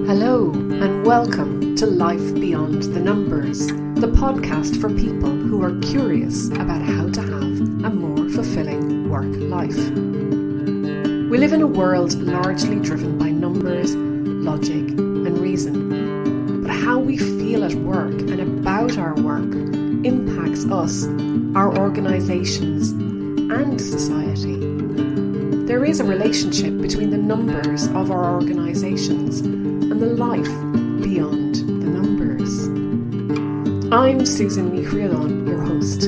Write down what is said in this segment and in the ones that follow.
Hello and welcome to Life Beyond the Numbers, the podcast for people who are curious about how to have a more fulfilling work life. We live in a world largely driven by numbers, logic and reason. But how we feel at work and about our work impacts us, our organisations and society. There is a relationship between the numbers of our organisations and the life beyond the numbers. I'm Susan Michrillon, your host.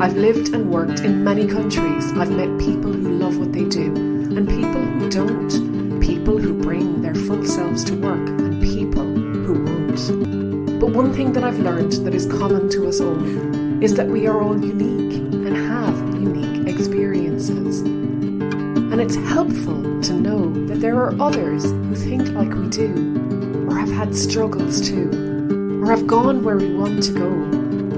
I've lived and worked in many countries. I've met people who love what they do and people who don't, people who bring their full selves to work and people who won't. But one thing that I've learned that is common to us all is that we are all unique and have unique experiences. And it's helpful to know that there are others who think like we do, or have had struggles too, or have gone where we want to go,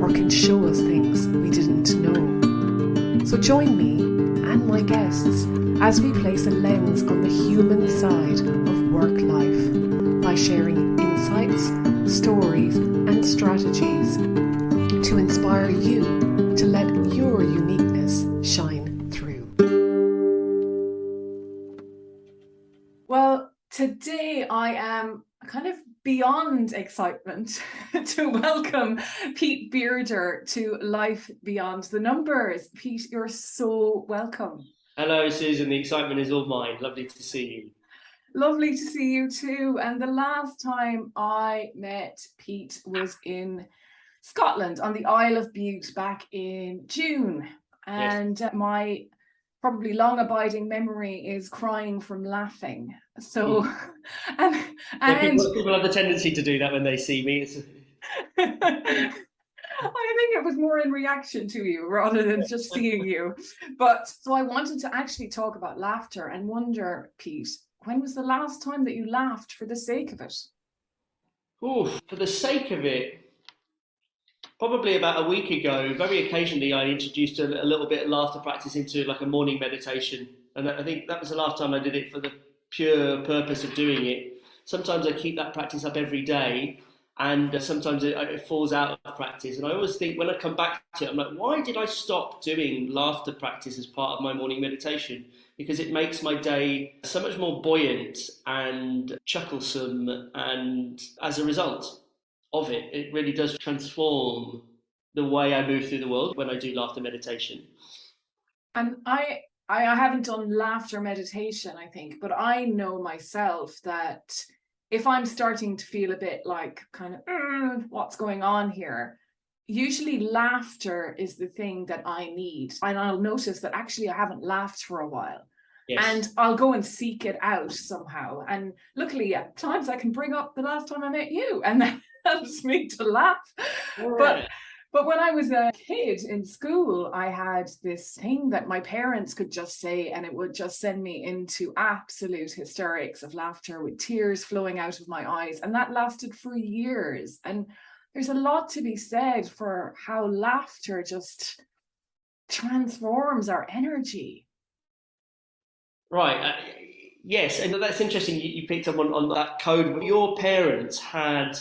or can show us things we didn't know. So join me and my guests as we place a lens on the human side of work life by sharing insights, stories, and strategies to inspire you to let your uniqueness shine through. Well, today I am kind of beyond excitement to welcome Pete Bearder to Life Beyond the Numbers. Pete, you're so welcome. Hello, Susan. The excitement is all mine. Lovely to see you. Lovely to see you too. And the last time I met Pete was in Scotland on the Isle of Bute back in June. And yes. My probably long abiding memory is crying from laughing. So, and people have the tendency to do that when they see me. I think it was more in reaction to you rather than just seeing you. But so I wanted to actually talk about laughter and wonder, Pete, when was the last time that you laughed for the sake of it? Oh, for the sake of it. Probably about a week ago, very occasionally I introduced a little bit of laughter practice into like a morning meditation. And I think that was the last time I did it for the pure purpose of doing it. Sometimes I keep that practice up every day and sometimes it falls out of practice. And I always think when I come back to it, I'm like, why did I stop doing laughter practice as part of my morning meditation? Because it makes my day so much more buoyant and chucklesome. And as a result of it, it really does transform the way I move through the world when I do laughter meditation. And I haven't done laughter meditation, I think, but I know myself that if I'm starting to feel a bit like kind of, what's going on here, usually laughter is the thing that I need. And I'll notice that actually I haven't laughed for a while. Yes. And I'll go and seek it out somehow. And luckily at times I can bring up the last time I met you and that helps me to laugh. Right. But when I was a kid in school, I had this thing that my parents could just say and it would just send me into absolute hysterics of laughter with tears flowing out of my eyes. And that lasted for years. And there's a lot to be said for how laughter just transforms our energy. Right. Yes, and that's interesting. You picked up on that code. Your parents had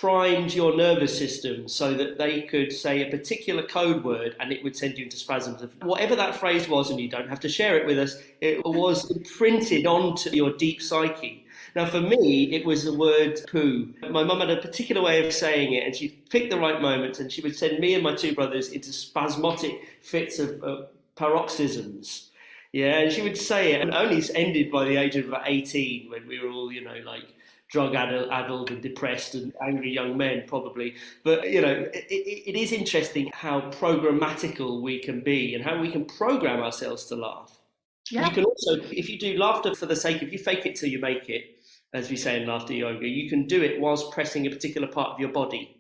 primed your nervous system so that they could say a particular code word and it would send you into spasms. Whatever that phrase was, and you don't have to share it with us, it was imprinted onto your deep psyche. Now, for me, it was the word poo. My mum had a particular way of saying it, and she picked the right moments, and she would send me and my two brothers into spasmodic fits of paroxysms. Yeah, and she would say it, and only ended by the age of about 18 when we were all, like drug-addled and depressed and angry young men, probably. But, it is interesting how programmatical we can be and how we can program ourselves to laugh. Yeah. You can also, if you do laughter for the sake of, you fake it till you make it, as we say in laughter yoga, you can do it whilst pressing a particular part of your body.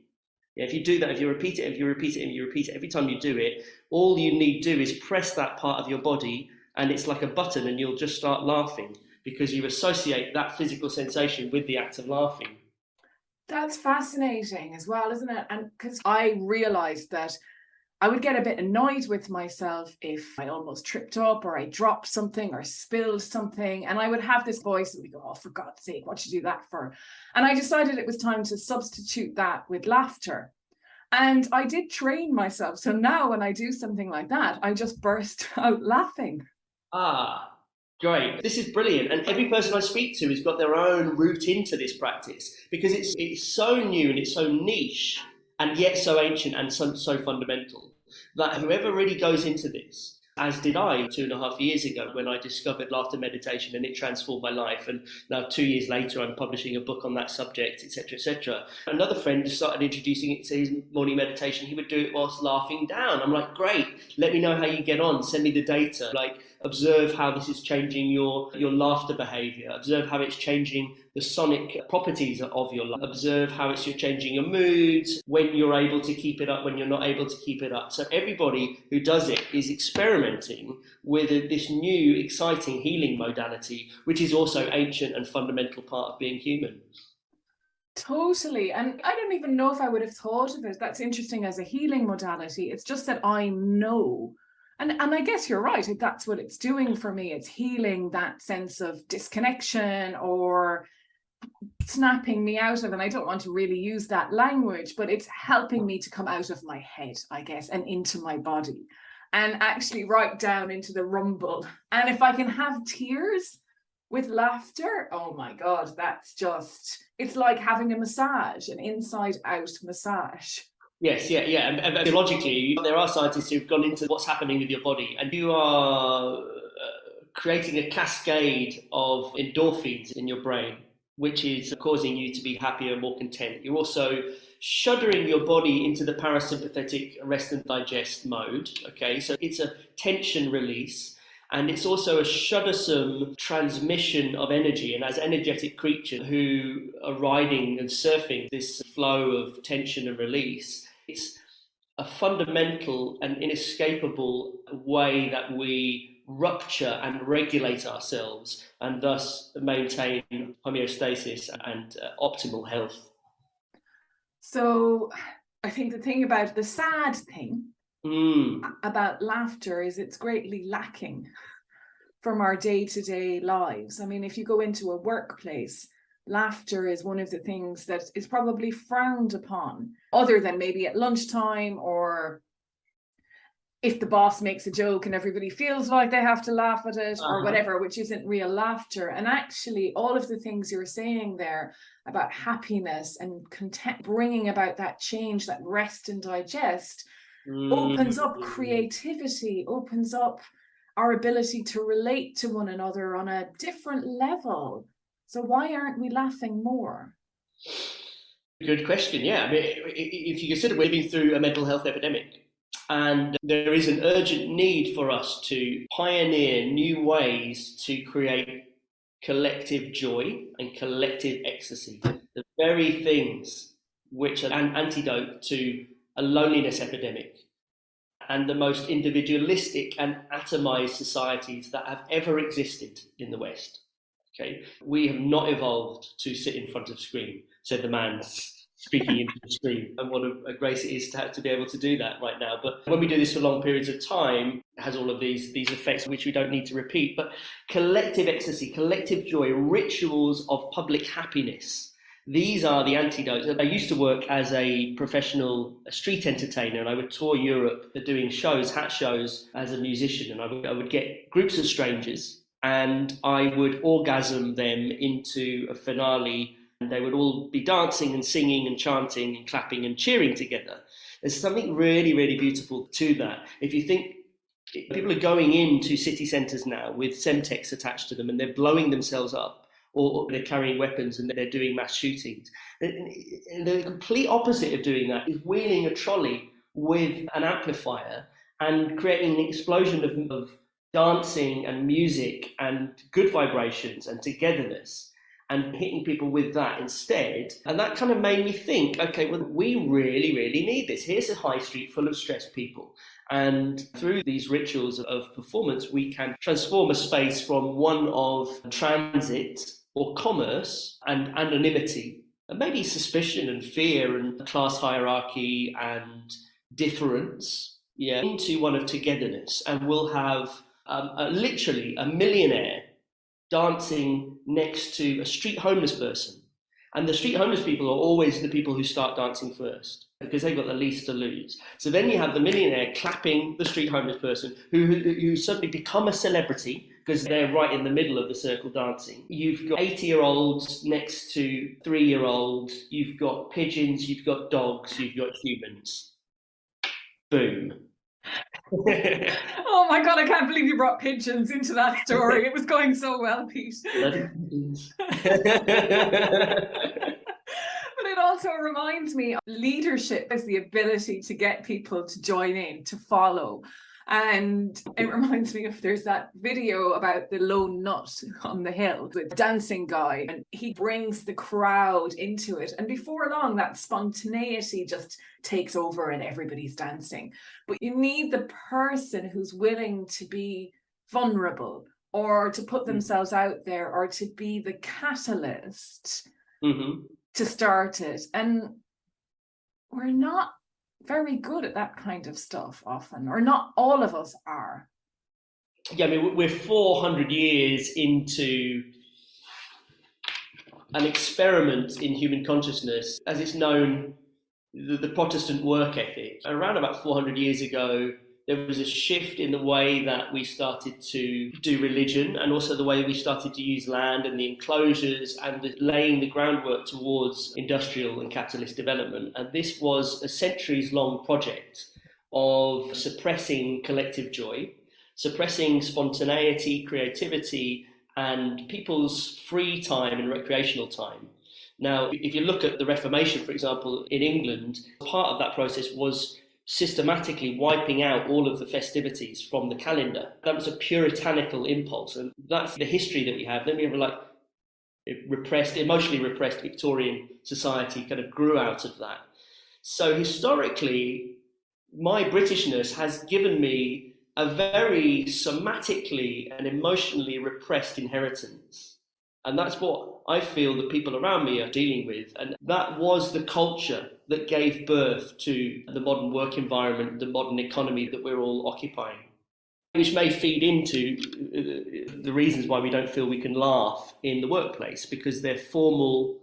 Yeah, if you do that, if you repeat it, every time you do it, all you need to do is press that part of your body and it's like a button and you'll just start laughing because you associate that physical sensation with the act of laughing. That's fascinating as well, isn't it? And because I realized that I would get a bit annoyed with myself if I almost tripped up or I dropped something or spilled something. And I would have this voice that would go, oh, for God's sake, what did you do that for? And I decided it was time to substitute that with laughter. And I did train myself. So now when I do something like that, I just burst out laughing. Ah, great. This is brilliant. And every person I speak to has got their own route into this practice because it's so new and it's so niche and yet so ancient and so fundamental that whoever really goes into this, as did I 2.5 years ago when I discovered laughter meditation and it transformed my life. And now 2 years later, I'm publishing a book on that subject, etc., etc. Another friend started introducing it to his morning meditation. He would do it whilst laughing down. I'm like, great, let me know how you get on. Send me the data. Like, observe how this is changing your laughter behavior. Observe how it's changing the sonic properties of your life. Observe how it's changing your moods, when you're able to keep it up, when you're not able to keep it up. So everybody who does it is experimenting with this new, exciting healing modality, which is also ancient and fundamental part of being human. Totally. And I don't even know if I would have thought of it. That's interesting as a healing modality. It's just that I know. And I guess you're right. That's what it's doing for me. It's healing that sense of disconnection or snapping me out of, and I don't want to really use that language, but it's helping me to come out of my head, I guess, and into my body and actually right down into the rumble. And if I can have tears with laughter, oh my God, it's like having a massage, an inside out massage. Yes, yeah. And biologically, there are scientists who've gone into what's happening with your body, and you are creating a cascade of endorphins in your brain, which is causing you to be happier, more content. You're also shuddering your body into the parasympathetic rest and digest mode. Okay, so it's a tension release. And it's also a shuddersome transmission of energy. And as energetic creatures who are riding and surfing this flow of tension and release, it's a fundamental and inescapable way that we rupture and regulate ourselves and thus maintain homeostasis and optimal health. So I think the sad thing about laughter is it's greatly lacking from our day-to-day lives. I mean, if you go into a workplace, laughter is one of the things that is probably frowned upon, other than maybe at lunchtime or if the boss makes a joke and everybody feels like they have to laugh at it or whatever, which isn't real laughter. And actually, all of the things you're saying there about happiness and content, bringing about that change, that rest and digest, opens up creativity, opens up our ability to relate to one another on a different level. So why aren't we laughing more? Good question. Yeah, I mean, if you consider we're living through a mental health epidemic, and there is an urgent need for us to pioneer new ways to create collective joy and collective ecstasy, the very things which are an antidote to a loneliness epidemic and the most individualistic and atomized societies that have ever existed in the West. Okay, we have not evolved to sit in front of screen, said the man speaking into the screen, and what a grace it is to be able to do that right now. But when we do this for long periods of time, it has all of these effects which we don't need to repeat. But collective ecstasy, collective joy, rituals of public happiness, these are the antidotes. I used to work as a professional street entertainer, and I would tour Europe doing shows, hat shows, as a musician, and I would get groups of strangers and I would orgasm them into a finale. And they would all be dancing and singing and chanting and clapping and cheering together. There's something really, really beautiful to that. If you think people are going into city centres now with Semtex attached to them and they're blowing themselves up, or they're carrying weapons and they're doing mass shootings. And the complete opposite of doing that is wheeling a trolley with an amplifier and creating an explosion of dancing and music and good vibrations and togetherness, and hitting people with that instead. And that kind of made me think, okay, well, we really, really need this. Here's a high street full of stressed people. And through these rituals of performance, we can transform a space from one of transit or commerce and anonymity, and maybe suspicion and fear and class hierarchy and difference, into one of togetherness, and we'll have literally a millionaire dancing next to a street homeless person. And the street homeless people are always the people who start dancing first because they've got the least to lose. So then you have the millionaire clapping the street homeless person who suddenly become a celebrity because they're right in the middle of the circle dancing. You've got 80-year-olds next to 3-year-olds. You've got pigeons, you've got dogs, you've got humans. Boom. Oh my God, I can't believe you brought pigeons into that story. It was going so well, Pete. But it also reminds me, leadership is the ability to get people to join in, to follow. And it reminds me of, there's that video about the lone nut on the hill, the dancing guy, and he brings the crowd into it. And before long, that spontaneity just takes over and everybody's dancing. But you need the person who's willing to be vulnerable or to put themselves out there or to be the catalyst to start it. And we're not very good at that kind of stuff often, or not all of us are. Yeah, I mean, we're 400 years into an experiment in human consciousness, as it's known, the Protestant work ethic. Around about 400 years ago, there was a shift in the way that we started to do religion, and also the way we started to use land and the enclosures and laying the groundwork towards industrial and capitalist development. And this was a centuries-long project of suppressing collective joy, suppressing spontaneity, creativity, and people's free time and recreational time. Now, if you look at the Reformation, for example, in England, part of that process was systematically wiping out all of the festivities from the calendar. That was a puritanical impulse, and that's the history that we have. Then we have emotionally repressed Victorian society kind of grew out of that. So historically, my Britishness has given me a very somatically and emotionally repressed inheritance. And that's what I feel the people around me are dealing with. And that was the culture that gave birth to the modern work environment, the modern economy that we're all occupying, which may feed into the reasons why we don't feel we can laugh in the workplace, because they're formal,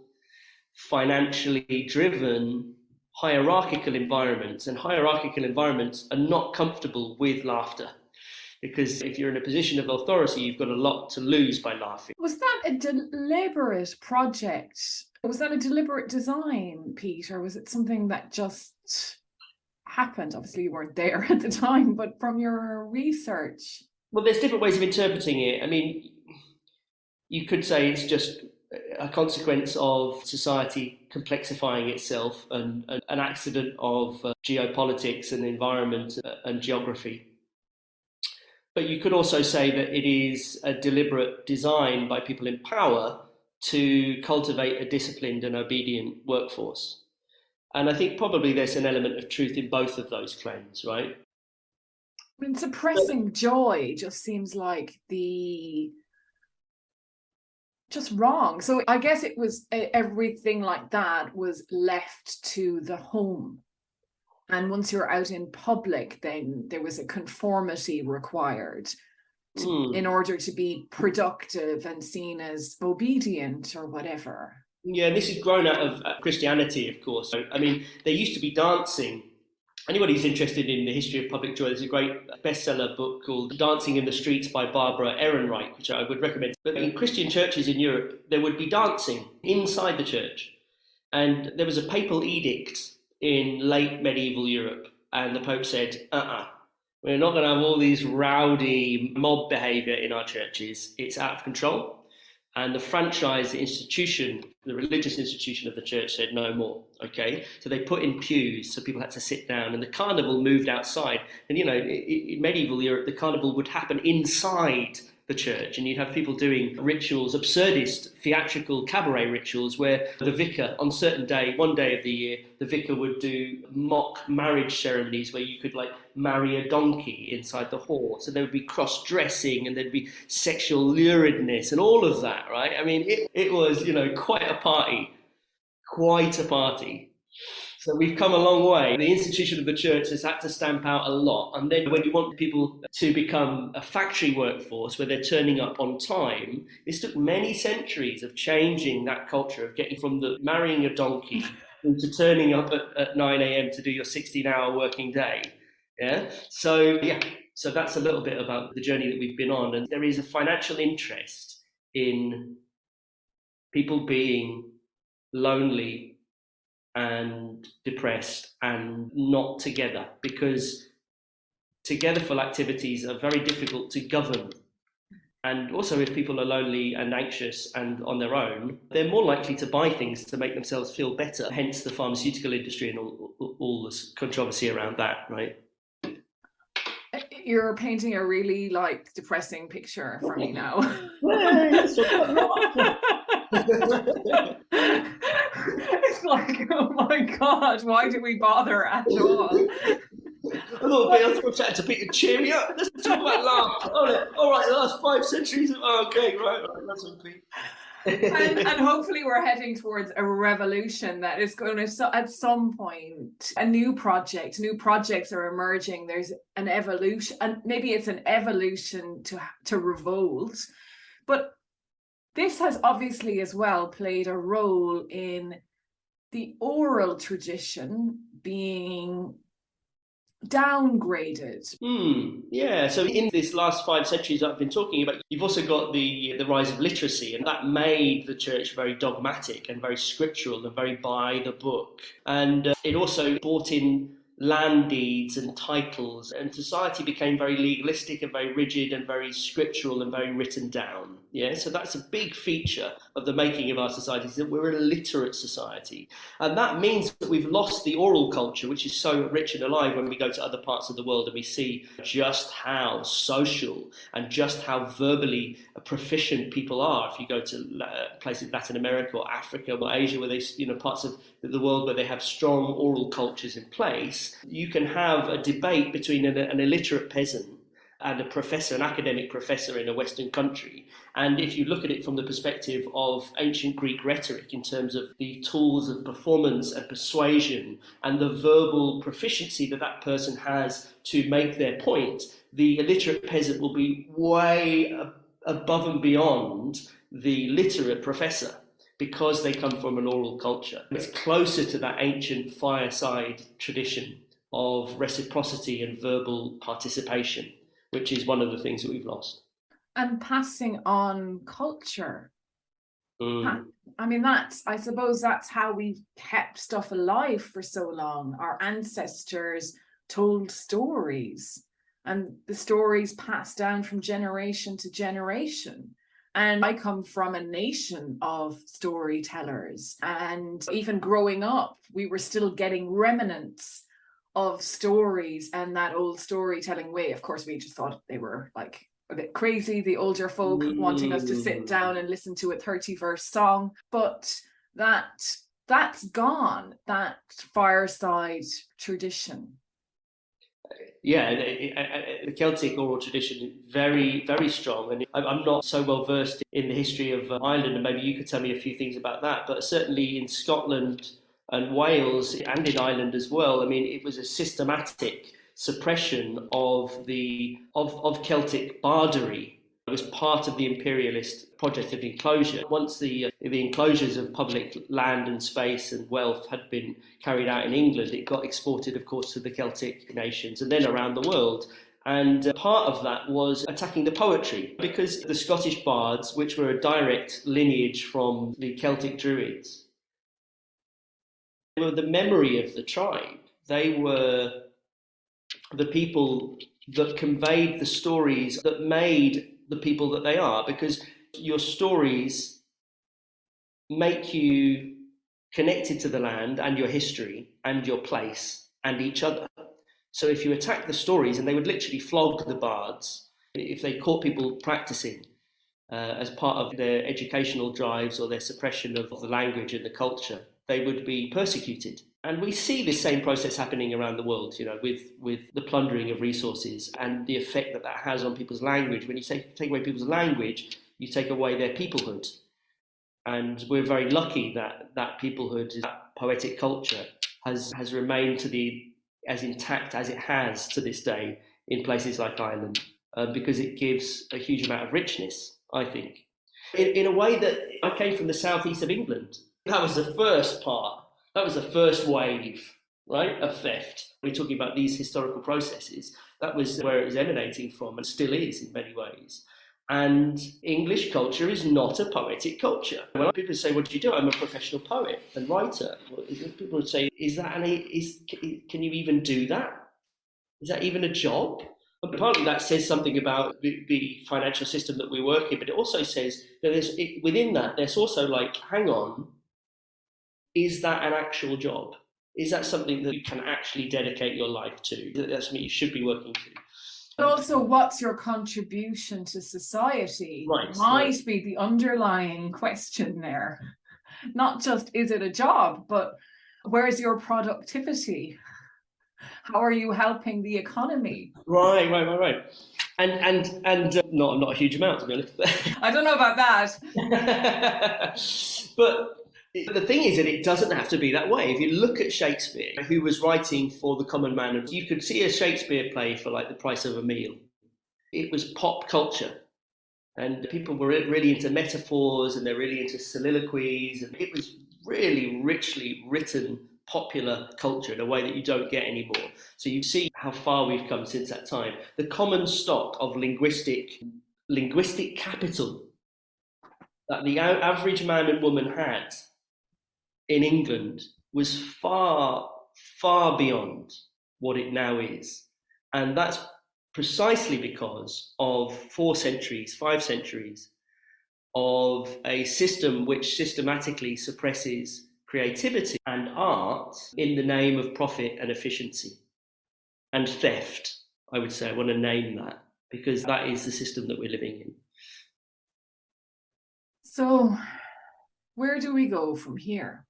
financially driven, hierarchical environments, and hierarchical environments are not comfortable with laughter. Because if you're in a position of authority, you've got a lot to lose by laughing. Was that a deliberate project? Was that a deliberate design, Pete, or was it something that just happened? Obviously, you weren't there at the time, but from your research. Well, there's different ways of interpreting it. I mean, you could say it's just a consequence of society complexifying itself and an accident of geopolitics and environment and geography. But you could also say that it is a deliberate design by people in power to cultivate a disciplined and obedient workforce. And I think probably there's an element of truth in both of those claims, right? I mean, suppressing joy just seems like just wrong. So I guess it was everything like that was left to the home. And once you're out in public, then there was a conformity required in order to be productive and seen as obedient or whatever. Yeah, this is grown out of Christianity, of course. So, I mean, there used to be dancing. Anybody who's interested in the history of public joy, there's a great bestseller book called Dancing in the Streets by Barbara Ehrenreich, which I would recommend. But in Christian churches in Europe, there would be dancing inside the church. And there was a papal edict in late medieval Europe, and the Pope said, we're not going to have all these rowdy mob behaviour in our churches. It's out of control. And the franchise institution, the religious institution of the church said no more, okay? So they put in pews so people had to sit down, and the carnival moved outside. And, you know, in medieval Europe, the carnival would happen inside the church, and you'd have people doing rituals, absurdist, theatrical cabaret rituals, where the vicar, on a certain day, one day of the year, the vicar would do mock marriage ceremonies where you could like marry a donkey inside the hall. So there would be cross-dressing, and there'd be sexual luridness and all of that, right? I mean, it was, you know, quite a party. So we've come a long way. The institution of the church has had to stamp out a lot. And then when you want people to become a factory workforce where they're turning up on time, this took many centuries of changing that culture, of getting from the marrying a donkey into turning up at 9 a.m. to do your 16-hour working day. So that's a little bit about the journey that we've been on. And there is a financial interest in people being lonely and depressed and not together, because togetherful activities are very difficult to govern. And also, if people are lonely and anxious and on their own, they're more likely to buy things to make themselves feel better, hence the pharmaceutical industry and all this controversy around that, right? You're painting a really depressing picture for me now. It's like, oh my God, why do we bother at all? I thought we're chatting to Peter, cheer me up. Let's talk about love. All right, the last 5 centuries. Okay, right. That's on Pete. And hopefully we're heading towards a revolution that is going to, at some point, new projects are emerging. There's an evolution, and maybe it's an evolution to revolt. But this has obviously as well played a role in the oral tradition being downgraded. So in this last 5 centuries I've been talking about, you've also got the rise of literacy, and that made the church very dogmatic and very scriptural and very by the book. And it also brought in land deeds and titles, and society became very legalistic and very rigid and very scriptural and very written down. So that's a big feature of the making of our society, is that we're a literate society. And that means that we've lost the oral culture, which is so rich and alive when we go to other parts of the world and we see just how social and just how verbally proficient people are. If you go to places in Latin America or Africa or Asia, where they, parts of the world where they have strong oral cultures in place, you can have a debate between an illiterate peasant and a professor, an academic professor in a Western country. And if you look at it from the perspective of ancient Greek rhetoric, in terms of the tools of performance and persuasion and the verbal proficiency that person has to make their point, the illiterate peasant will be way above and beyond the literate professor, because they come from an oral culture. It's closer to that ancient fireside tradition of reciprocity and verbal participation, which is one of the things that we've lost. And passing on culture. I mean, I suppose that's how we've kept stuff alive for so long. Our ancestors told stories, and the stories passed down from generation to generation. And I come from a nation of storytellers, and even growing up, we were still getting remnants of stories and that old storytelling way. Of course, we just thought they were a bit crazy, the older folk wanting us to sit down and listen to a 30-verse song. But that's gone, that fireside tradition. The Celtic oral tradition is very, very strong. And I'm not so well versed in the history of Ireland, and maybe you could tell me a few things about that. But certainly in Scotland and Wales and in Ireland as well, I mean, it was a systematic suppression of Celtic bardery. It was part of the imperialist project of enclosure. Once the enclosures of public land and space and wealth had been carried out in England, it got exported, of course, to the Celtic nations and then around the world. And part of that was attacking the poetry, because the Scottish bards, which were a direct lineage from the Celtic Druids, they were the memory of the tribe. They were the people that conveyed the stories that made the people that they are, because your stories make you connected to the land and your history and your place and each other. So if you attack the stories, and they would literally flog the bards if they caught people practicing as part of their educational drives or their suppression of the language and the culture, they would be persecuted. And we see this same process happening around the world, with the plundering of resources and the effect that has on people's language. When you take away people's language, you take away their peoplehood. And we're very lucky that peoplehood, that poetic culture, has remained as intact as it has to this day in places like Ireland, because it gives a huge amount of richness, I think. In a way that I came from the southeast of England. That was the first part. That was the first wave, right, of theft. We're talking about these historical processes. That was where it was emanating from, and still is in many ways. And English culture is not a poetic culture. When people say, "What do you do?" I'm a professional poet and writer. Well, people would say, can you even do that? Is that even a job? And partly that says something about the financial system that we work in, but it also says that within that, there's also like, hang on, is that an actual job? Is that something that you can actually dedicate your life to? That's something you should be working to. But also, what's your contribution to society? Might be the underlying question there. Not just, is it a job, but where's your productivity? How are you helping the economy? Right. And not a huge amount, to be honest. I don't know about that. But the thing is that it doesn't have to be that way. If you look at Shakespeare, who was writing for the common man, you could see a Shakespeare play for like the price of a meal. It was pop culture. And people were really into metaphors, and they're really into soliloquies. And it was really richly written popular culture in a way that you don't get anymore. So you see how far we've come since that time. The common stock of linguistic capital that the average man and woman had in England was far, far beyond what it now is. And that's precisely because of 5 centuries of a system which systematically suppresses creativity and art in the name of profit and efficiency and theft. I would say I want to name that, because that is the system that we're living in. So where do we go from here?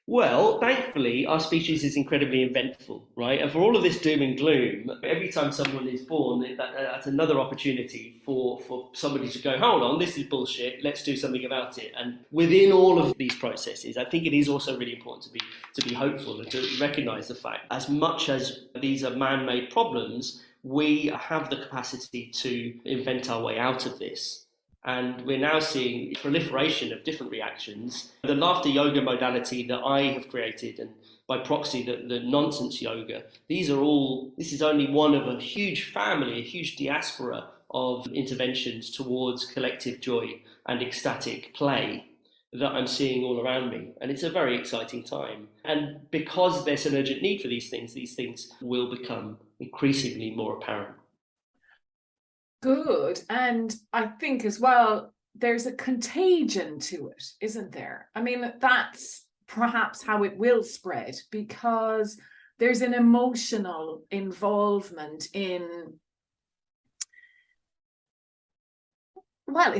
Well, thankfully, our species is incredibly inventful, right? And for all of this doom and gloom, every time someone is born, that's another opportunity for somebody to go, hold on, this is bullshit, let's do something about it. And within all of these processes, I think it is also really important to be hopeful and to recognise the fact, as much as these are man-made problems, we have the capacity to invent our way out of this. And we're now seeing proliferation of different reactions. The laughter yoga modality that I have created, and by proxy the nonsense yoga, this is only one of a huge family, a huge diaspora of interventions towards collective joy and ecstatic play that I'm seeing all around me. And it's a very exciting time. And because there's an urgent need for these things will become increasingly more apparent. Good. And I think as well, there's a contagion to it, isn't there? I mean, that's perhaps how it will spread, because there's an emotional involvement in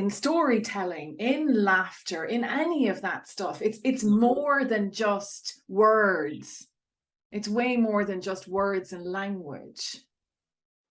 storytelling, in laughter, in any of that stuff. It's more than just words. It's way more than just words and language.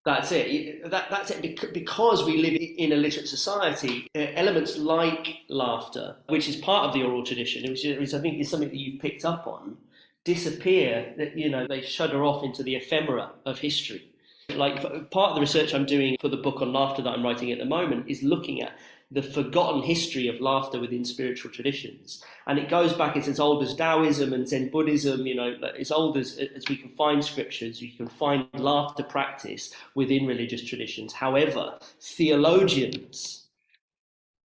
That's it. That's it. Because we live in a literate society, elements like laughter, which is part of the oral tradition, which I think is something that you've picked up on, disappear. They shudder off into the ephemera of history. Like, part of the research I'm doing for the book on laughter that I'm writing at the moment is looking at the forgotten history of laughter within spiritual traditions. And it goes back, it's as old as Taoism and Zen Buddhism, as old as we can find scriptures, you can find laughter practice within religious traditions. However, theologians,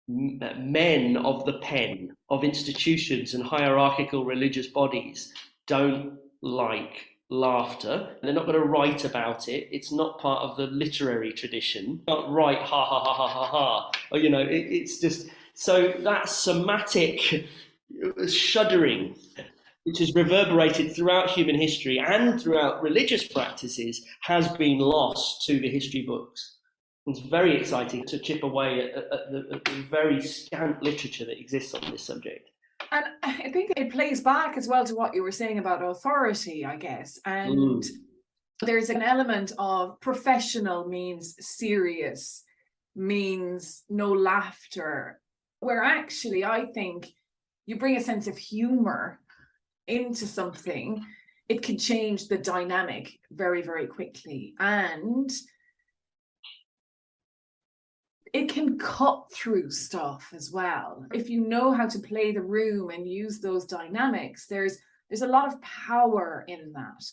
men of the pen, of institutions and hierarchical religious bodies, don't like laughter. They're not going to write about it. It's not part of the literary tradition. Not write ha ha ha ha ha ha. Or, it's just, so that somatic shuddering, which has reverberated throughout human history and throughout religious practices, has been lost to the history books. It's very exciting to chip away at the very scant literature that exists on this subject. And I think it plays back as well to what you were saying about authority, I guess. And there's an element of professional means serious, means no laughter, where actually I think you bring a sense of humor into something, it can change the dynamic very, very quickly. And it can cut through stuff as well. If you know how to play the room and use those dynamics, there's a lot of power in that.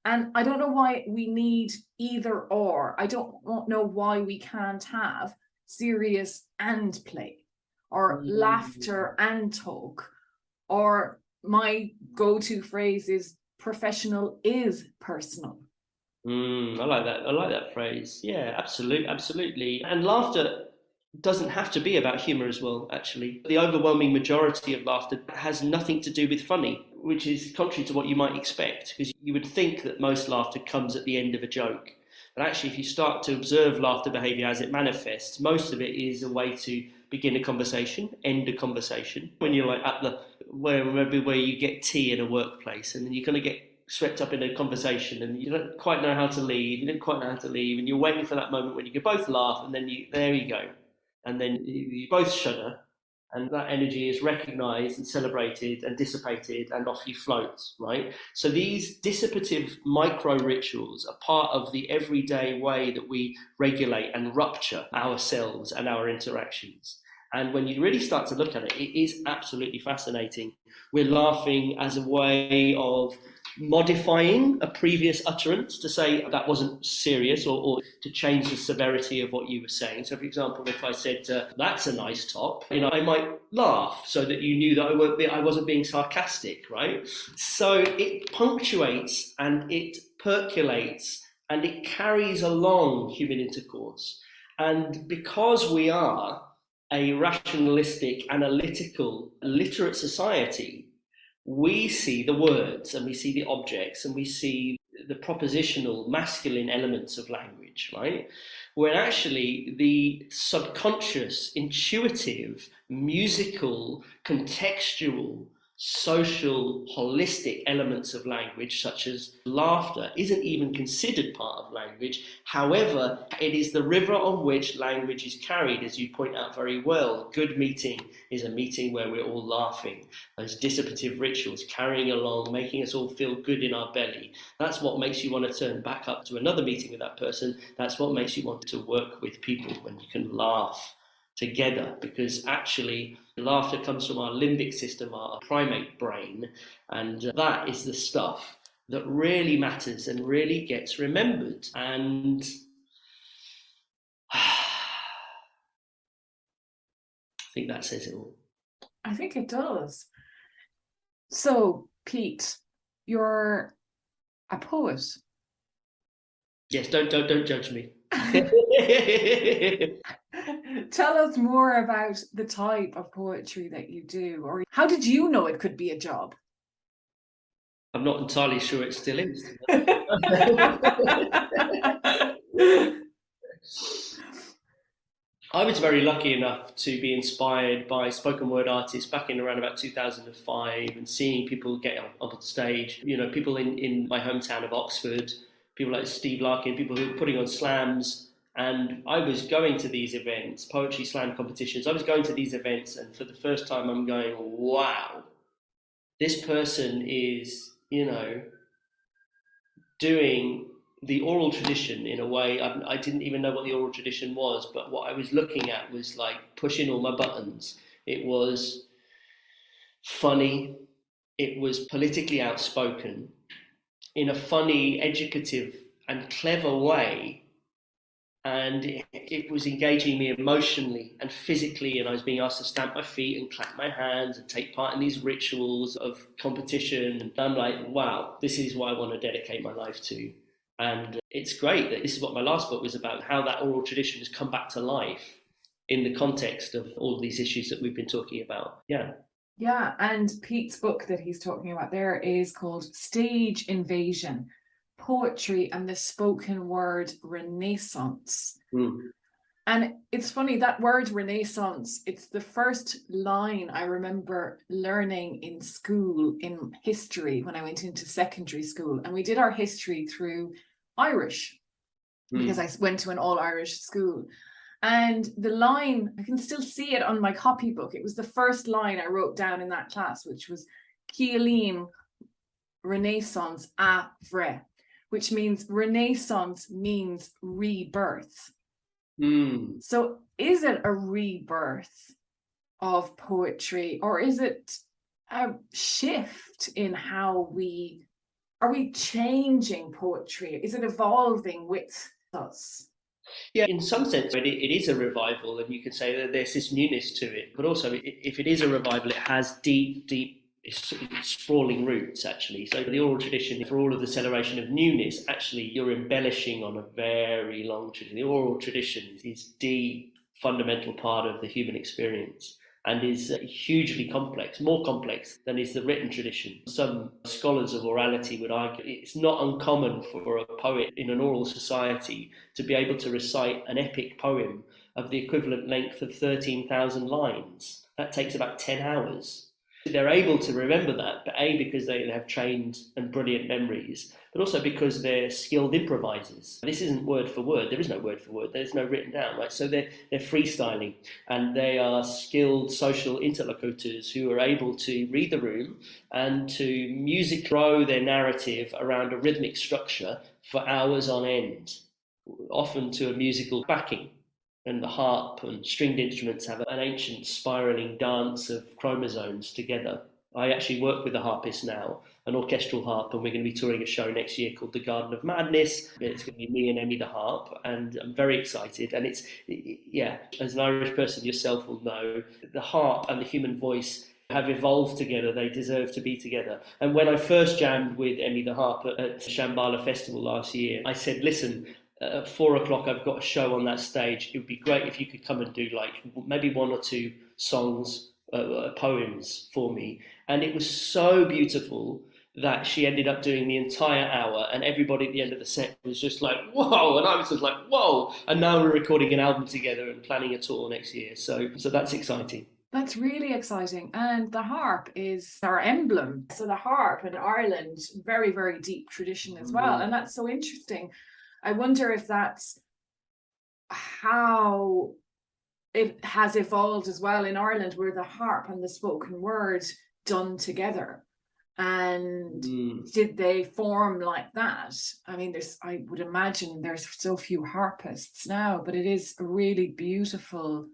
And I don't know why we need either or. I don't know why we can't have serious and play, or laughter and talk, or my go-to phrase is professional is personal. I like that. I like that phrase. Yeah, absolutely. And laughter doesn't have to be about humor as well, actually. The overwhelming majority of laughter has nothing to do with funny, which is contrary to what you might expect, because you would think that most laughter comes at the end of a joke. But actually, if you start to observe laughter behavior as it manifests, most of it is a way to begin a conversation, end a conversation. When you're like at the where you get tea in a workplace, and then you're going to get swept up in a conversation and you don't quite know how to leave, and you're waiting for that moment when you can both laugh, and then there you go. And then you both shudder, and that energy is recognized and celebrated and dissipated, and off you float, right? So these dissipative micro rituals are part of the everyday way that we regulate and rupture ourselves and our interactions. And when you really start to look at it, it is absolutely fascinating. We're laughing as a way of modifying a previous utterance to say that wasn't serious, or to change the severity of what you were saying. So, for example, if I said, that's a nice top, I might laugh so that you knew that I wasn't being sarcastic, right? So it punctuates and it percolates and it carries along human intercourse. And because we are a rationalistic, analytical, literate society, we see the words and we see the objects and we see the propositional masculine elements of language, right? When actually the subconscious, intuitive, musical, contextual, social, holistic elements of language, such as laughter, isn't even considered part of language. However, it is the river on which language is carried, as you point out very well. Good meeting is a meeting where we're all laughing. Those dissipative rituals carrying along, making us all feel good in our belly. That's what makes you want to turn back up to another meeting with that person. That's what makes you want to work with people, when you can laugh together, because actually laughter comes from our limbic system, our primate brain, and that is the stuff that really matters and really gets remembered. And I think that says it all. I think it does. So, Pete, you're a poet. Yes, don't judge me. Tell us more about the type of poetry that you do, or how did you know it could be a job? I'm not entirely sure it still is. I was very lucky enough to be inspired by spoken word artists back in around about 2005, and seeing people get on stage, people in my hometown of Oxford, people like Steve Larkin, people who were putting on slams. And I was going to these events, poetry slam competitions. I was going to these events, and for the first time I'm going, wow, this person is, doing the oral tradition in a way. I didn't even know what the oral tradition was, but what I was looking at was like pushing all my buttons. It was funny. It was politically outspoken in a funny, educative and clever way. And it was engaging me emotionally and physically, and I was being asked to stamp my feet and clap my hands and take part in these rituals of competition. And I'm like, wow, this is what I want to dedicate my life to. And it's great that this is what my last book was about, how that oral tradition has come back to life in the context of all of these issues that we've been talking about. Yeah, and Pete's book that he's talking about there is called Stage Invasion: Poetry and the Spoken Word Renaissance. And it's funny, that word Renaissance, it's the first line I remember learning in school in history when I went into secondary school. And we did our history through Irish because I went to an all-Irish school. And the line, I can still see it on my copybook. It was the first line I wrote down in that class, which was Cialim Renaissance à vrai, which means Renaissance means rebirth. So is it a rebirth of poetry, or is it a shift in how are we changing poetry? Is it evolving with us? Yeah, in some sense, it is a revival, and you could say that there's this newness to it. But also, if it is a revival, it has deep, sprawling roots, actually. So the oral tradition, for all of the celebration of newness, actually, you're embellishing on a very long tradition. The oral tradition is deep, fundamental part of the human experience, and is hugely complex, more complex than is the written tradition. Some scholars of orality would argue it's not uncommon for a poet in an oral society to be able to recite an epic poem of the equivalent length of 13,000 lines. That takes about 10 hours. They're able to remember that, but A, because they have trained and brilliant memories, but also because they're skilled improvisers. This isn't word for word. There is no word for word. There's no written down, right? So they're freestyling, and they are skilled social interlocutors who are able to read the room and to music grow their narrative around a rhythmic structure for hours on end, often to a musical backing. And the harp and stringed instruments have an ancient spiralling dance of chromosomes together. I actually work with a harpist now, an orchestral harp, and we're going to be touring a show next year called The Garden of Madness. It's going to be me and Emmy the harp, and I'm very excited. And yeah, as an Irish person yourself will know, the harp and the human voice have evolved together. They deserve to be together. And when I first jammed with Emmy the harp at Shambhala Festival last year, I said, listen, at 4 o'clock I've got a show on that stage. It would be great if you could come and do like maybe 1 or 2 songs, poems for me. And it was so beautiful that she ended up doing the entire hour, and everybody at the end of the set was just like, whoa, and I was just like, whoa. And now we're recording an album together and planning a tour next year. So that's exciting. That's really exciting. And the harp is our emblem. So the harp in Ireland, very, very deep tradition as well. And that's so interesting. I wonder if that's how it has evolved as well in Ireland, where the harp and the spoken word done together. And did they form like that? I mean, I would imagine there's so few harpists now, but it is a really beautiful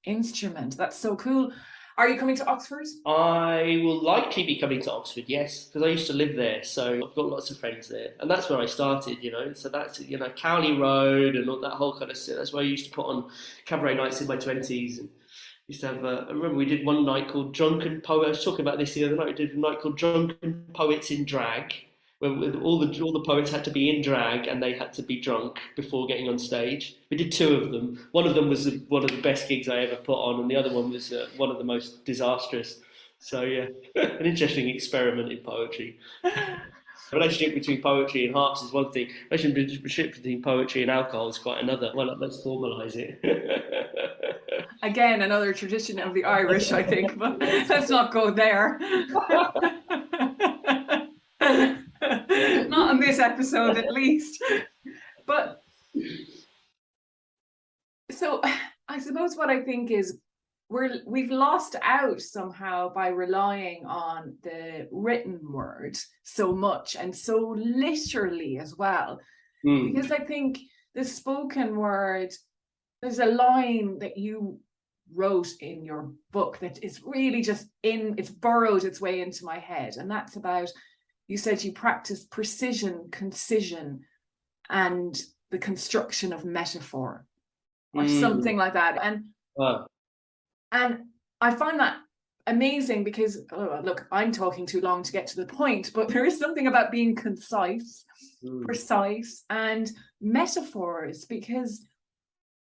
instrument. That's so cool. Are you coming to Oxford? I will likely be coming to Oxford, yes, because I used to live there, so I've got lots of friends there, and that's where I started, so that's, Cowley Road and all that whole kind of stuff. That's where I used to put on cabaret nights in my 20s, and used to have, I remember we did one night called Drunken Poets. I was talking about this the other night. We did a night called Drunken Poets in Drag, where all the poets had to be in drag and they had to be drunk before getting on stage. We did 2 of them. One of them was one of the best gigs I ever put on, and the other one was one of the most disastrous. So yeah, an interesting experiment in poetry. The relationship between poetry and harps is one thing. The relationship between poetry and alcohol is quite another. Well, let's formalise it. Again, another tradition of the Irish, I think, but let's not go there. Not on this episode, at least. But so I suppose what I think is we've lost out somehow by relying on the written word so much and so literally as well. Because I think the spoken word, there's a line that you wrote in your book that is really just it's burrowed its way into my head, and that's about, you said you practice precision, concision, and the construction of metaphor, or something like that. And I find that amazing because, look, I'm talking too long to get to the point, but there is something about being concise, precise, and metaphors, because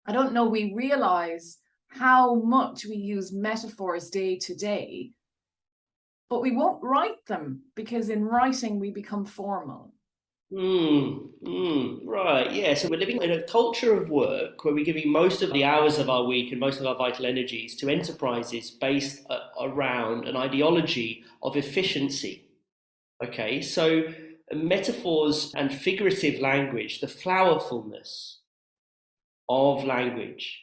I don't know, we realize how much we use metaphors day to day, but we won't write them because in writing we become formal. Right, yeah. So we're living in a culture of work where we're giving most of the hours of our week and most of our vital energies to enterprises based around an ideology of efficiency. Okay, so metaphors and figurative language, the flowerfulness of language,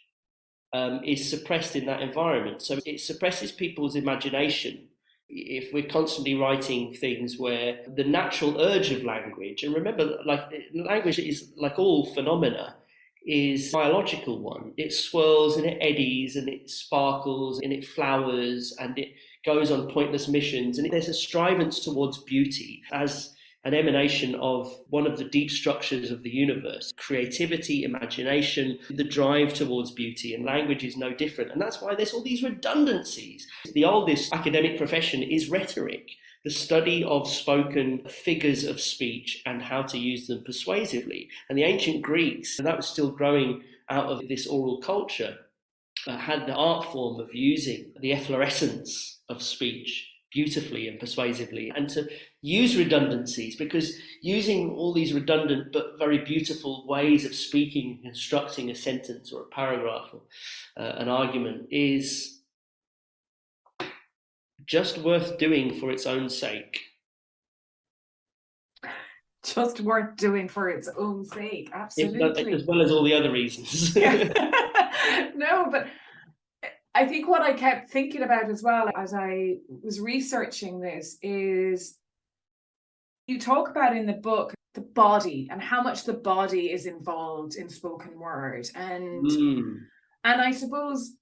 is suppressed in that environment. So it suppresses people's imagination if we're constantly writing things where the natural urge of language, and remember, like language is like all phenomena, is a biological one. It swirls and it eddies and it sparkles and it flowers and it goes on pointless missions. And there's a strivance towards beauty as an emanation of one of the deep structures of the universe: creativity, imagination, the drive towards beauty, and language is no different. And that's why there's all these redundancies. The oldest academic profession is rhetoric, the study of spoken figures of speech and how to use them persuasively. And the ancient Greeks, and that was still growing out of this oral culture, had the art form of using the efflorescence of speech beautifully and persuasively, and to use redundancies, because using all these redundant but very beautiful ways of speaking and constructing a sentence or a paragraph or an argument is just worth doing for its own sake. Just worth doing for its own sake, absolutely. As well as all the other reasons. No, but I think what I kept thinking about as well as I was researching this is you talk about in the book the body and how much the body is involved in spoken word. And I suppose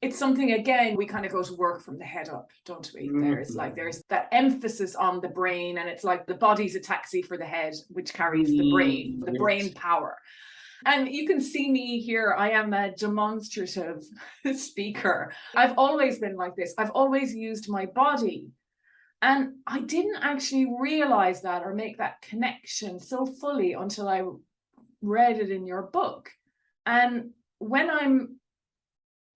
it's something, again, we kind of go to work from the head up, don't we? There's that emphasis on the brain, and it's like the body's a taxi for the head, which carries the brain power. And you can see me here. I am a demonstrative speaker. I've always been like this. I've always used my body. And I didn't actually realize that or make that connection so fully until I read it in your book. And when I'm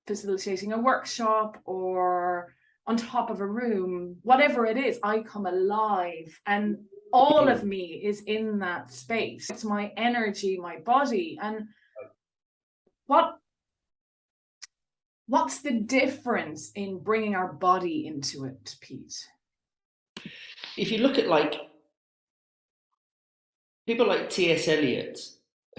facilitating a workshop or on top of a room, whatever it is, I come alive, and all of me is in that space. It's my energy, my body. And what's the difference in bringing our body into it, Pete? If you look at like people like T.S. Eliot,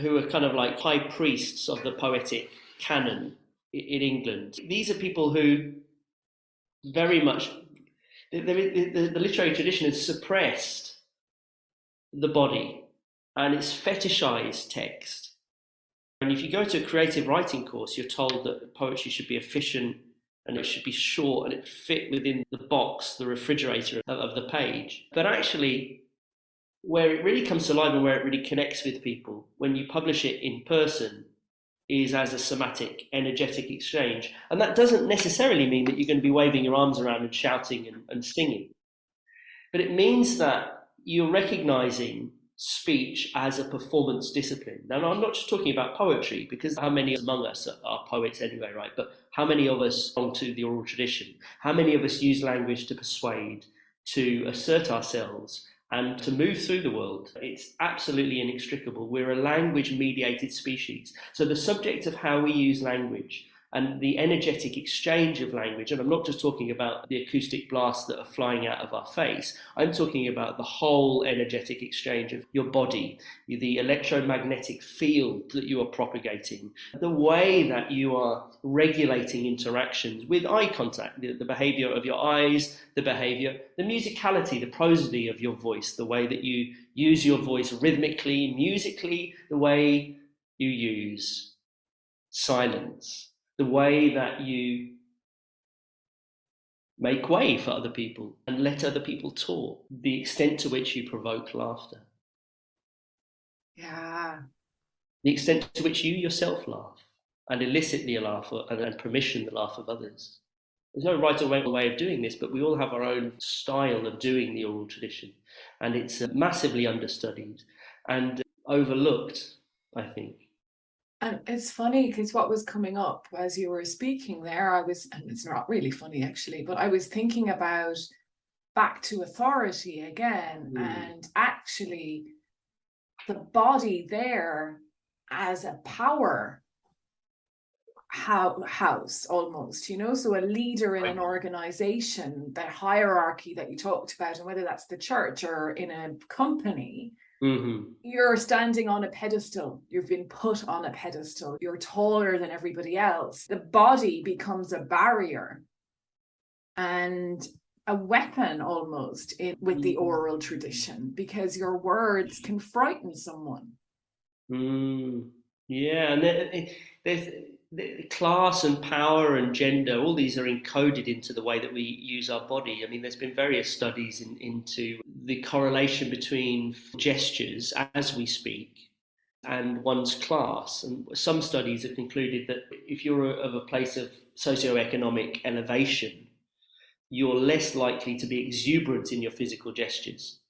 who are kind of like high priests of the poetic canon in England, these are people who very much, the literary tradition has suppressed the body and it's fetishized text. And if you go to a creative writing course, you're told that poetry should be efficient and it should be short and it fit within the box, the refrigerator of the page. But actually, where it really comes to life and where it really connects with people when you publish it in person is as a somatic, energetic exchange. And that doesn't necessarily mean that you're going to be waving your arms around and shouting and singing. But it means that you're recognizing speech as a performance discipline. Now, I'm not just talking about poetry, because how many among us are poets anyway, right? But how many of us belong to the oral tradition? How many of us use language to persuade, to assert ourselves, and to move through the world? It's absolutely inextricable. We're a language-mediated species. So the subject of how we use language and the energetic exchange of language, and I'm not just talking about the acoustic blasts that are flying out of our face, I'm talking about the whole energetic exchange of your body, the electromagnetic field that you are propagating, the way that you are regulating interactions with eye contact, the behavior of your eyes, the musicality, the prosody of your voice, the way that you use your voice rhythmically, musically, the way you use silence, the way that you make way for other people and let other people talk, the extent to which you provoke laughter. Yeah. The extent to which you yourself laugh and elicit the laugh and permission the laugh of others. There's no right or wrong way of doing this, but we all have our own style of doing the oral tradition. And it's massively understudied and overlooked, I think. And it's funny because what was coming up as you were speaking there, and it's not really funny actually, but I was thinking about back to authority again, and actually the body there as a power house almost, so a leader in an organization, that hierarchy that you talked about, and whether that's the church or in a company. You're standing on a pedestal. You've been put on a pedestal. You're taller than everybody else. The body becomes a barrier. And a weapon almost with the oral tradition, because your words can frighten someone. Yeah, and there's the class and power and gender, all these are encoded into the way that we use our body. I mean, there's been various studies into the correlation between gestures as we speak and one's class. And some studies have concluded that if you're of a place of socioeconomic elevation, you're less likely to be exuberant in your physical gestures.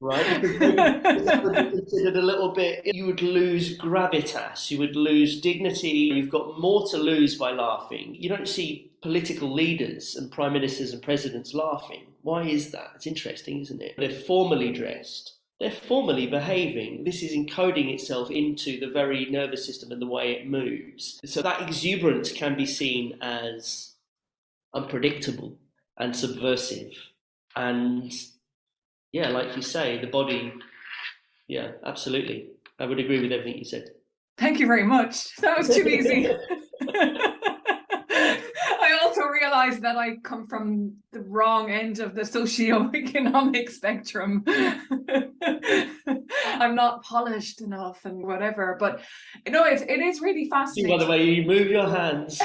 Right? Because that would be considered a little bit, you would lose gravitas, you would lose dignity, you've got more to lose by laughing. You don't see political leaders and prime ministers and presidents laughing. Why is that? It's interesting, isn't it? They're formally dressed, they're formally behaving. This is encoding itself into the very nervous system and the way it moves. So that exuberance can be seen as unpredictable and subversive. And yeah, like you say, the body, yeah, absolutely. I would agree with everything you said. Thank you very much. That was too easy. I also realised that I come from the wrong end of the socio-economic spectrum. I'm not polished enough and whatever, but you know, it is really fascinating. See, by the way, you move your hands.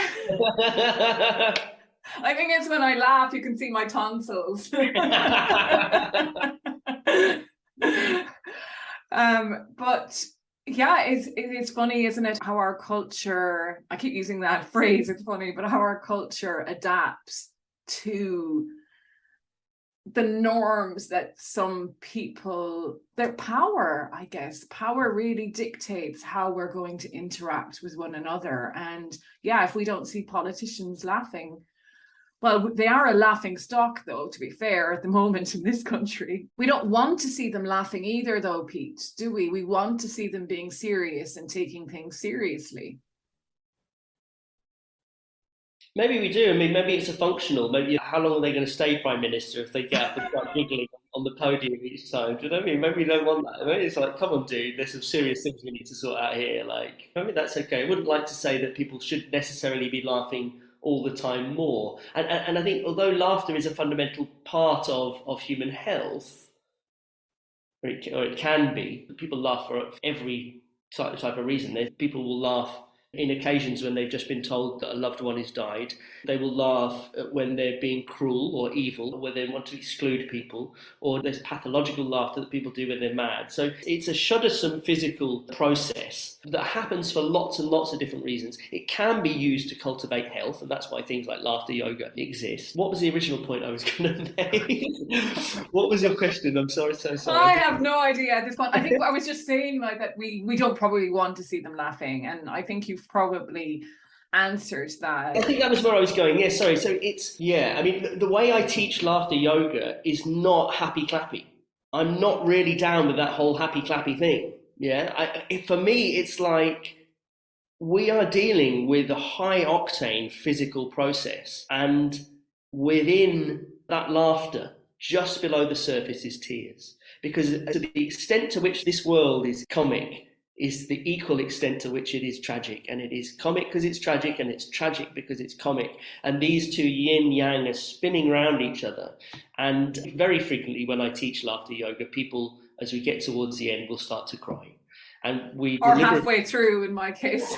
I think it's when I laugh, you can see my tonsils. But yeah, it's funny, isn't it, how our culture, I keep using that phrase, it's funny, but how our culture adapts to the norms that some people, their power, I guess, power really dictates how we're going to interact with one another. And yeah, if we don't see politicians laughing, well, they are a laughing stock, though, to be fair, at the moment in this country. We don't want to see them laughing either, though, Pete, do we? We want to see them being serious and taking things seriously. Maybe we do. I mean, maybe it's a functional. Maybe how long are they going to stay Prime Minister if they get up and start giggling on the podium each time? Do you know what I mean? Maybe we don't want that. Maybe it's like, come on, dude, there's some serious things we need to sort out here. Like, I mean, that's okay. I wouldn't like to say that people should necessarily be laughing all the time more. And I think although laughter is a fundamental part of human health, or it can be, people laugh for every type of reason. People will laugh in occasions when they've just been told that a loved one has died. They will laugh when they're being cruel or evil, where they want to exclude people, or there's pathological laughter that people do when they're mad. So it's a shuddersome physical process that happens for lots and lots of different reasons. It can be used to cultivate health, and that's why things like laughter yoga exist. What was the original point I was going to make? What was your question? I'm so sorry. I have no idea at this point. I think I was just saying like that we don't probably want to see them laughing, and I think you've probably answered that. I think that was where I was going. Yeah, sorry. So it's, yeah, I mean, the way I teach laughter yoga is not happy clappy. I'm not really down with that whole happy clappy thing. Yeah, for me, it's like we are dealing with a high octane physical process, and within that laughter, just below the surface is tears. Because to the extent to which this world is comic is the equal extent to which it is tragic. And it is comic because it's tragic, and it's tragic because it's comic. And these two yin yang are spinning around each other. And very frequently when I teach laughter yoga, people, as we get towards the end, will start to cry. And we or halfway through, in my case.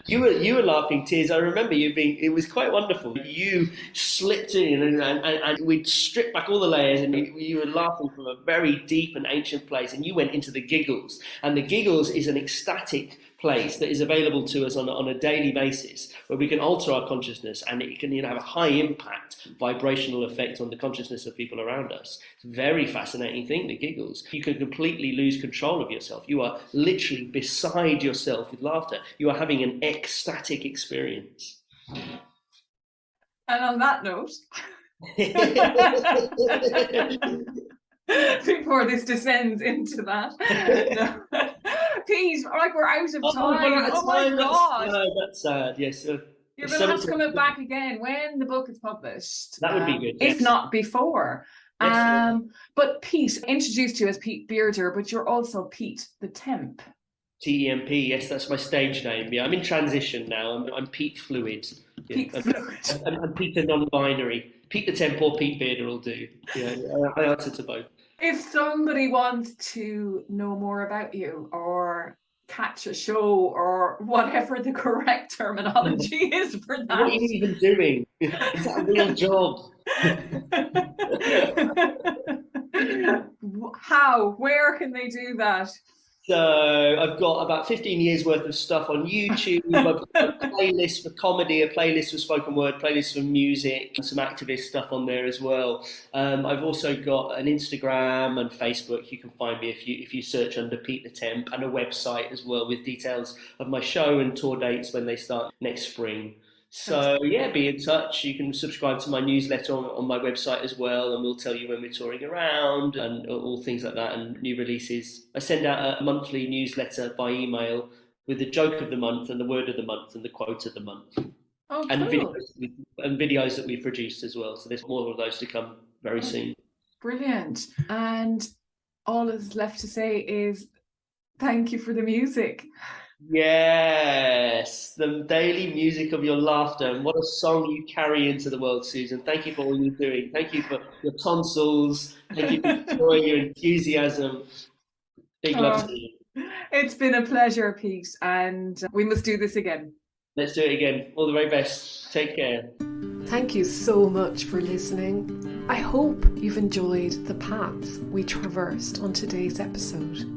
You were laughing tears. I remember it was quite wonderful. You slipped in and we'd stripped back all the layers, and you were laughing from a very deep and ancient place, and you went into the giggles. And the giggles is an ecstatic place that is available to us on a daily basis, where we can alter our consciousness, and it can have a high impact vibrational effect on the consciousness of people around us. It's a very fascinating thing, the giggles. You can completely lose control of yourself. You are literally beside yourself with laughter. You are having an ecstatic experience. And on that note, before this descends into that, Pete, like we're out of time. Oh my God. No, that's sad. Yes. You're going to have to come back again when the book is published. That would be good. If not before. Yes. But Pete, introduced you as Pete Bearder, but you're also Pete the Temp. TEMP, yes, that's my stage name. Yeah, I'm in transition now. I'm Pete Fluid. Pete Fluid. I'm Peter non-binary. Pete the Temp or Pete Bearder will do. Yeah, I answer to both. If somebody wants to know more about you or catch a show or whatever the correct terminology is for that. What are you even doing? Is that a real job? How? Where can they do that? So I've got about 15 years worth of stuff on YouTube. I've got a playlist for comedy, a playlist for spoken word, playlist for music, and some activist stuff on there as well. I've also got an Instagram and Facebook. You can find me if you search under Pete the Temp, and a website as well with details of my show and tour dates when they start next spring. So yeah, be in touch. You can subscribe to my newsletter on my website as well, and we'll tell you when we're touring around and all things like that, and new releases. I send out a monthly newsletter by email with the joke of the month and the word of the month and the quote of the month. Oh, and cool. videos that we've produced as well. So there's more of those to come very soon. Brilliant. And all that's left to say is thank you for the music. Yes, the daily music of your laughter, and what a song you carry into the world, Susan. Thank you for all you're doing. Thank you for your tonsils. Thank you for joy, your enthusiasm. Big love to you. It's been a pleasure, Pete, and we must do this again. Let's do it again. All the very best. Take care. Thank you so much for listening. I hope you've enjoyed the paths we traversed on today's episode.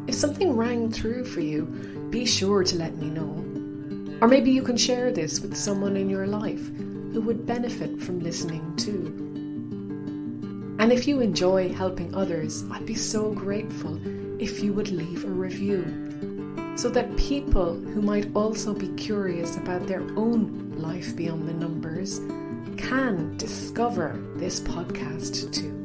If something rang through for you, be sure to let me know. Or maybe you can share this with someone in your life who would benefit from listening too. And if you enjoy helping others, I'd be so grateful if you would leave a review, so that people who might also be curious about their own life beyond the numbers can discover this podcast too.